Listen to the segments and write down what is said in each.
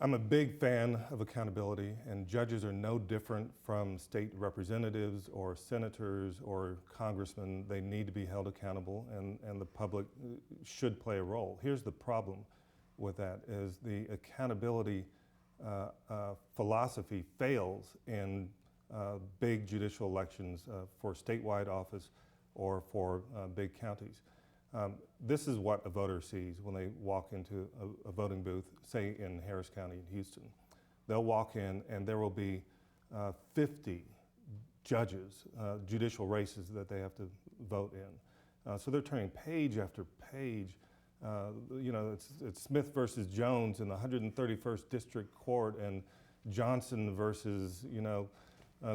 I'm a big fan of accountability, and judges are no different from state representatives or senators or congressmen. They need to be held accountable, and the public should play a role. Here's the problem with that is the accountability philosophy fails in big judicial elections for statewide office or for big counties. This is what a voter sees when they walk into a voting booth, say in Harris County in Houston. They'll walk in and there will be 50 judges, judicial races that they have to vote in. So they're turning page after page. It's Smith versus Jones in the 131st District Court and Johnson versus,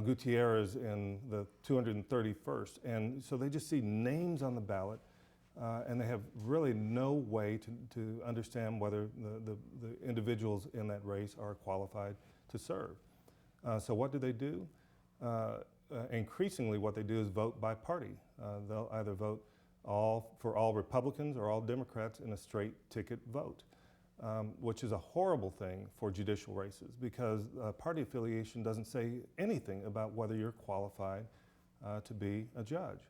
Gutierrez in the 231st. And so they just see names on the ballot. And they have really no way to understand whether the individuals in that race are qualified to serve. So what do? Increasingly what they do is vote by party. They'll either vote for all Republicans or all Democrats in a straight ticket vote, which is a horrible thing for judicial races because party affiliation doesn't say anything about whether you're qualified to be a judge.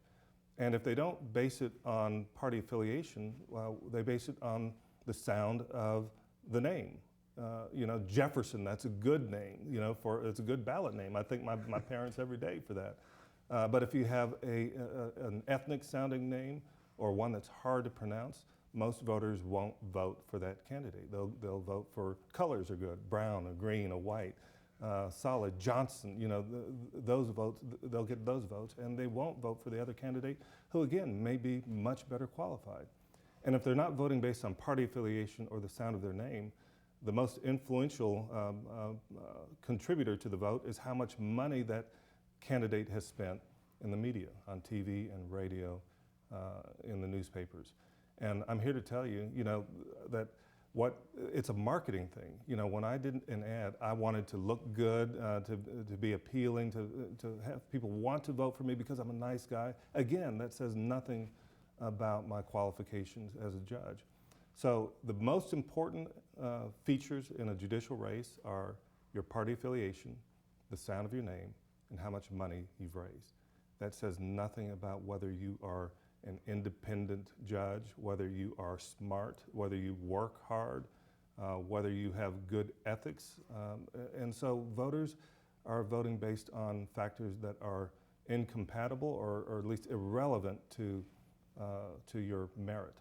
And if they don't base it on party affiliation, well, they base it on the sound of the name. Jefferson, that's a good name, it's a good ballot name. I thank my parents every day for that. But if you have an ethnic sounding name or one that's hard to pronounce, most voters won't vote for that candidate. They'll vote for colors are good, brown, a green, a white. Solid, Johnson, those votes, they'll get those votes, and they won't vote for the other candidate who, again, may be much better qualified. And if they're not voting based on party affiliation or the sound of their name, the most influential contributor to the vote is how much money that candidate has spent in the media, on TV and radio, in the newspapers. And I'm here to tell you, that it's a marketing thing. When I did an ad, I wanted to look good, to be appealing, to have people want to vote for me because I'm a nice guy. Again, that says nothing about my qualifications as a judge. So the most important features in a judicial race are your party affiliation, the sound of your name, and how much money you've raised. That says nothing about whether you are an independent judge, whether you are smart, whether you work hard, whether you have good ethics. And so voters are voting based on factors that are incompatible or at least irrelevant to your merit.